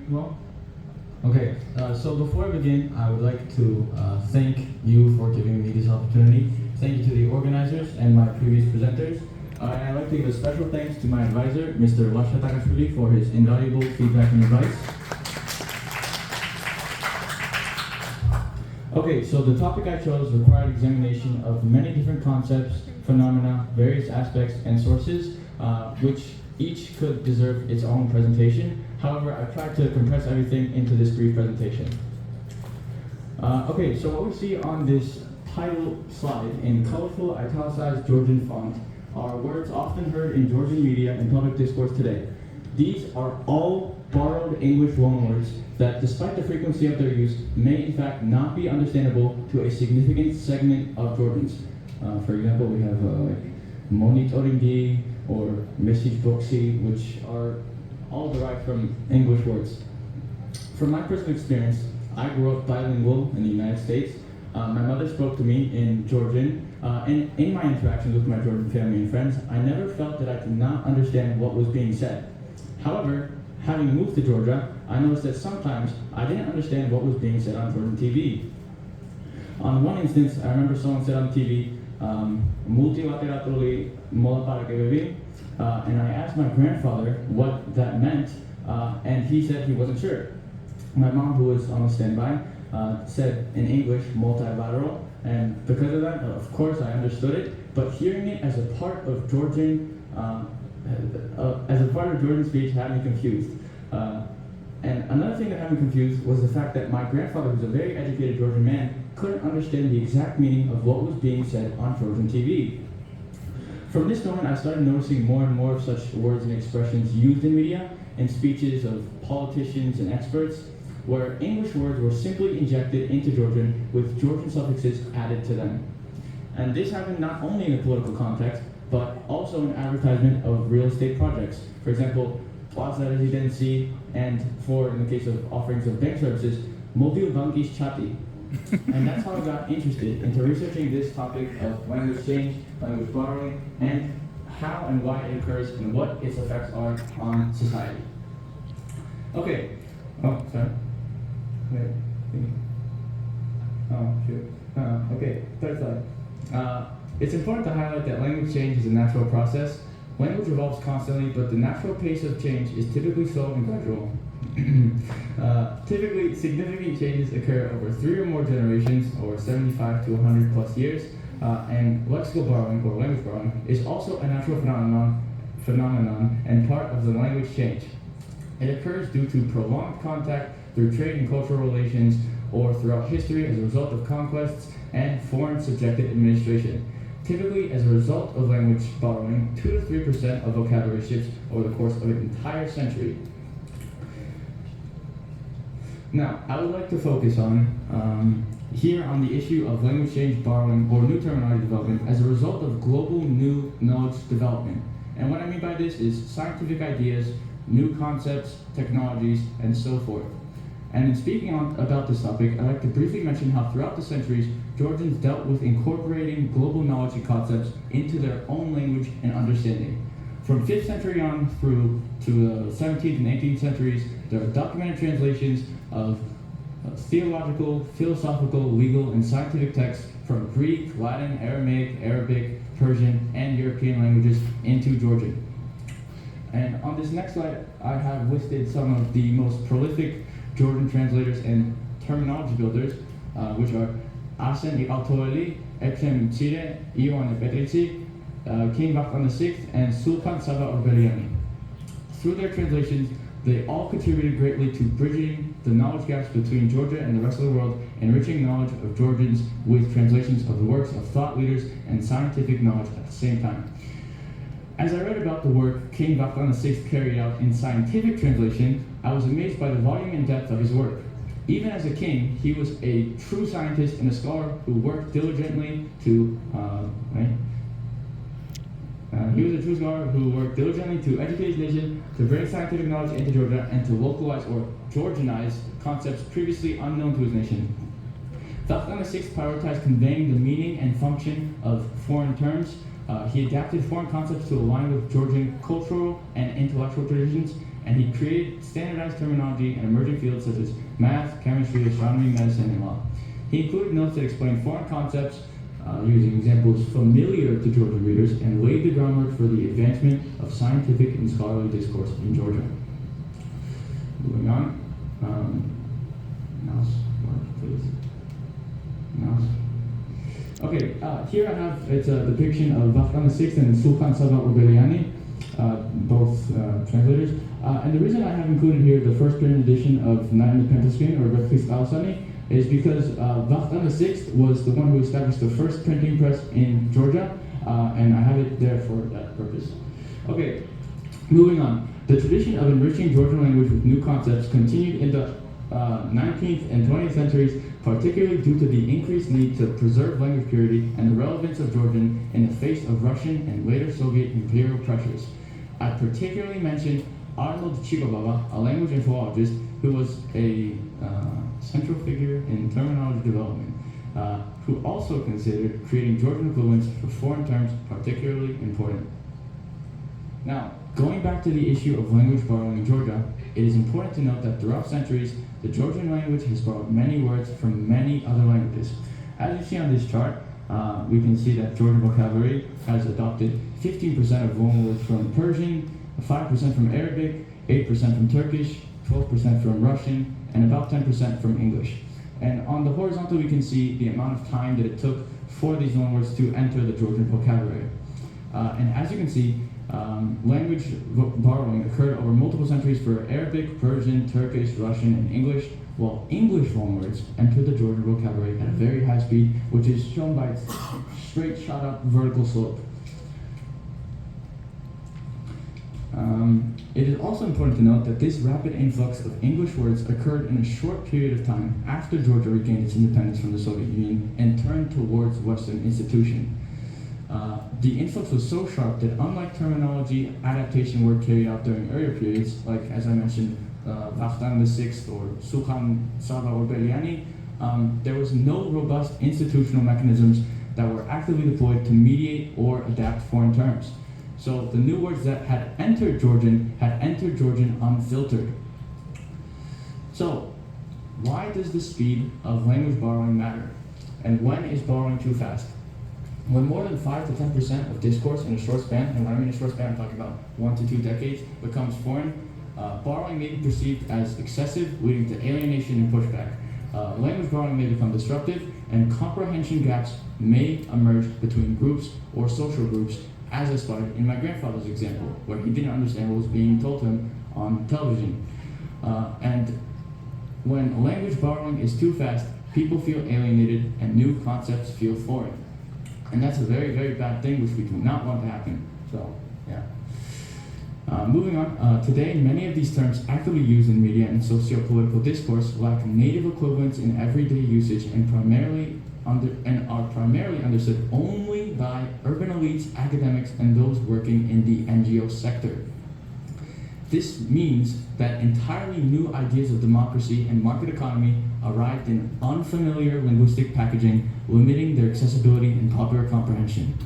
Well, okay. So before I begin, I would like to thank you for giving me this opportunity. Thank you to the organizers and my previous presenters. And I'd like to give a special thanks to my advisor, Mr. Lasha Takashvili, for his invaluable feedback and advice. Okay, so the topic I chose required examination of many different concepts, phenomena, various aspects, and sources, which each could deserve its own presentation. However, I tried to compress everything into this brief presentation. Okay, so what we see on this title slide in colorful italicized Georgian font are words often heard in Georgian media and public discourse today. These are all borrowed English loanwords that, despite the frequency of their use, may in fact not be understandable to a significant segment of Georgians. For example, we have monitoringi or message boxy, which are all derived from English words. From my personal experience, I grew up bilingual in the United States. My mother spoke to me in Georgian, and in my interactions with my Georgian family and friends, I never felt that I could not understand what was being said. However, having moved to Georgia, I noticed that sometimes I didn't understand what was being said on Georgian TV. On one instance, I remember someone said on TV, multilaterally and I asked my grandfather what that meant, and he said he wasn't sure. My mom, who was on standby, said in English, multilateral, and because of that, of course, I understood it, but hearing it as a part of Georgian speech had me confused. And another thing that had me confused was the fact that my grandfather, who's a very educated Georgian man, couldn't understand the exact meaning of what was being said on Georgian TV. From this moment, I started noticing more and more of such words and expressions used in media and speeches of politicians and experts, where English words were simply injected into Georgian with Georgian suffixes added to them. And this happened not only in a political context, but also in advertisement of real estate projects. For example, Plaza Residency, and in the case of offerings of bank services, Mobil Bankis Chati. And that's how I got interested into researching this topic of language change, language borrowing, and how and why it occurs and what its effects are on society. Okay. Oh, sorry. Wait. Oh, shoot. Okay, third slide. It's important to highlight that language change is a natural process. Language evolves constantly, but the natural pace of change is typically slow and gradual. Typically, significant changes occur over 3 or more generations, or 75 to 100 plus years, and lexical borrowing, or language borrowing, is also a natural phenomenon and part of the language change. It occurs due to prolonged contact through trade and cultural relations, or throughout history as a result of conquests and foreign subjected administration. Typically, as a result of language borrowing, 2 to 3% of vocabulary shifts over the course of an entire century. Now, I would like to focus on here on the issue of language change, borrowing, or new terminology development as a result of global new knowledge development. And what I mean by this is scientific ideas, new concepts, technologies, and so forth. And in speaking about this topic, I'd like to briefly mention how throughout the centuries, Georgians dealt with incorporating global knowledge and concepts into their own language and understanding. From 5th century on through to the 17th and 18th centuries, there are documented translations of theological, philosophical, legal, and scientific texts from Greek, Latin, Aramaic, Arabic, Persian, and European languages into Georgian. And on this next slide, I have listed some of the most prolific Georgian translators and terminology builders, which are Arsen Iqaltoeli, Ekrem Mtsire, Ioane Petrici, King Vakhtang VI, and Sultan Saba Orbeliani. Through their translations, they all contributed greatly to bridging the knowledge gaps between Georgia and the rest of the world, enriching knowledge of Georgians with translations of the works of thought leaders and scientific knowledge at the same time. As I read about the work King Vakhtang VI carried out in scientific translation, I was amazed by the volume and depth of his work. Even as a king, he was a true scientist and a scholar who worked diligently to educate his nation, to bring scientific knowledge into Georgia, and to localize or Georgianize concepts previously unknown to his nation. Vakhtang VI prioritized conveying the meaning and function of foreign terms. He adapted foreign concepts to align with Georgian cultural and intellectual traditions, and he created standardized terminology in emerging fields such as math, chemistry, astronomy, medicine, and law. He included notes that explain foreign concepts using examples familiar to Georgian readers and laid the groundwork for the advancement of scientific and scholarly discourse in Georgia. Moving on. Mouse, please. Mouse. Okay, here I have, it's a depiction of Vakhtang VI and Sultan Sava Urbeliani, both translators. And the reason I have included here the first printed edition of Night in the Pentascreen, or Replies Al-Sani, is because Vakhtang VI was the one who established the first printing press in Georgia, and I have it there for that purpose. Okay, moving on. The tradition of enriching Georgian language with new concepts continued in the 19th and 20th centuries, particularly due to the increased need to preserve language purity and the relevance of Georgian in the face of Russian and later Soviet imperial pressures. I particularly mentioned Arnold Chigobaba, a language and philologist who was a central figure in terminology development, who also considered creating Georgian equivalents for foreign terms particularly important. Now, going back to the issue of language borrowing in Georgia, it is important to note that throughout centuries, the Georgian language has borrowed many words from many other languages. As you see on this chart, we can see that Georgian vocabulary has adopted 15% of loanwords from Persian, 5% from Arabic, 8% from Turkish, 12% from Russian, and about 10% from English. And on the horizontal, we can see the amount of time that it took for these loanwords to enter the Georgian vocabulary. And as you can see, language borrowing occurred over multiple centuries for Arabic, Persian, Turkish, Russian, and English, while English loanwords entered the Georgian vocabulary at a very high speed, which is shown by its straight shot-up vertical slope. It is also important to note that this rapid influx of English words occurred in a short period of time after Georgia regained its independence from the Soviet Union and turned towards Western institution. The influx was so sharp that unlike terminology adaptation work carried out during earlier periods, like as I mentioned, Vakhtang VI or Sultan Sava Urbeliani, there was no robust institutional mechanisms that were actively deployed to mediate or adapt foreign terms. So the new words that had entered Georgian unfiltered. So why does the speed of language borrowing matter? And when is borrowing too fast? When more than 5 to 10% of discourse in a short span, and when I mean a short span, I'm talking about 1 to 2 decades, becomes foreign, borrowing may be perceived as excessive, leading to alienation and pushback. Language borrowing may become disruptive, and comprehension gaps may emerge between groups or social groups, as I spotted in my grandfather's example, where he didn't understand what was being told to him on television. And when language borrowing is too fast, people feel alienated and new concepts feel foreign. And that's a very, very bad thing which we do not want to happen. So, yeah. Moving on, today many of these terms actively used in media and socio-political discourse lack native equivalents in everyday usage and are primarily understood only by urban elites, academics, and those working in the NGO sector. This means that entirely new ideas of democracy and market economy arrived in unfamiliar linguistic packaging, limiting their accessibility and popular comprehension.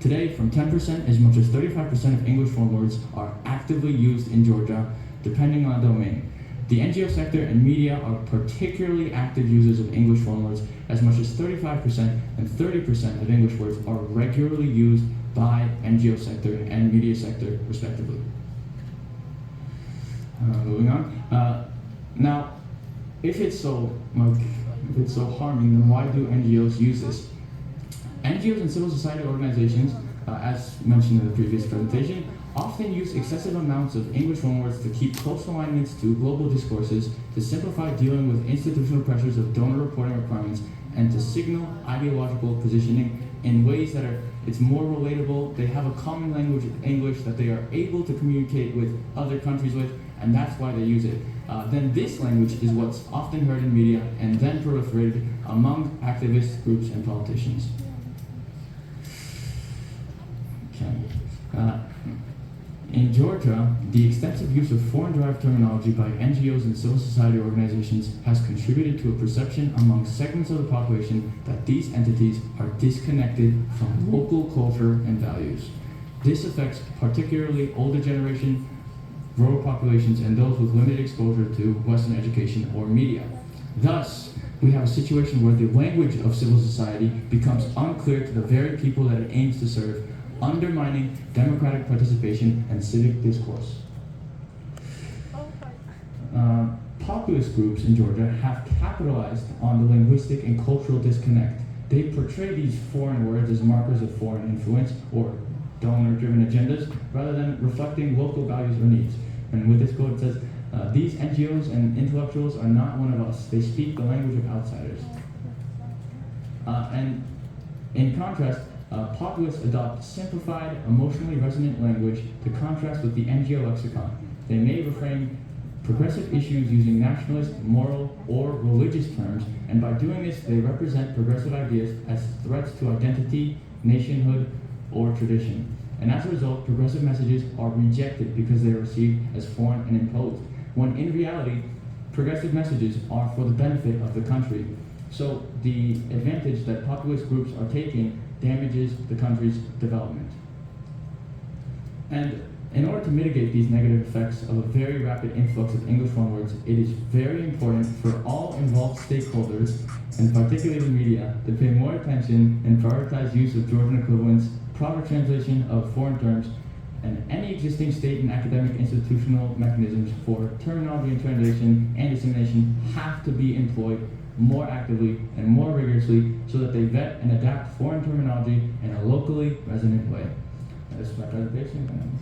Today, from 10% as much as 35% of English loanwords are actively used in Georgia, depending on the domain. The NGO sector and media are particularly active users of English loanwords, as much as 35% and 30% of English words are regularly used by NGO sector and media sector, respectively. Moving on. Now, if it's so harming, then why do NGOs use this? NGOs and civil society organizations, as mentioned in the previous presentation, often use excessive amounts of English loanwords to keep close alignments to global discourses, to simplify dealing with institutional pressures of donor reporting requirements, and to signal ideological positioning in ways that it's more relatable. They have a common language of English that they are able to communicate with other countries with, and that's why they use it. Then this language is what's often heard in media and then proliferated among activist groups and politicians. Okay. In Georgia, the extensive use of foreign-derived terminology by NGOs and civil society organizations has contributed to a perception among segments of the population that these entities are disconnected from local culture and values. This affects particularly older generation rural populations, and those with limited exposure to Western education or media. Thus, we have a situation where the language of civil society becomes unclear to the very people that it aims to serve, undermining democratic participation and civic discourse. Populist groups in Georgia have capitalized on the linguistic and cultural disconnect. They portray these foreign words as markers of foreign influence or donor-driven agendas rather than reflecting local values or needs. And with this quote, it says, these NGOs and intellectuals are not one of us. They speak the language of outsiders. And in contrast, populists adopt simplified, emotionally resonant language to contrast with the NGO lexicon. They may reframe progressive issues using nationalist, moral, or religious terms, and by doing this, they represent progressive ideas as threats to identity, nationhood, or tradition. And as a result, progressive messages are rejected because they are received as foreign and imposed, when in reality, progressive messages are for the benefit of the country. So the advantage that populist groups are taking damages the country's development. And in order to mitigate these negative effects of a very rapid influx of English loanwords, it is very important for all involved stakeholders, and particularly the media, to pay more attention and prioritize use of Georgian equivalents, proper translation of foreign terms, and any existing state and academic institutional mechanisms for terminology and translation and dissemination have to be employed more actively and more rigorously so that they vet and adapt foreign terminology in a locally resonant way. That is my presentation.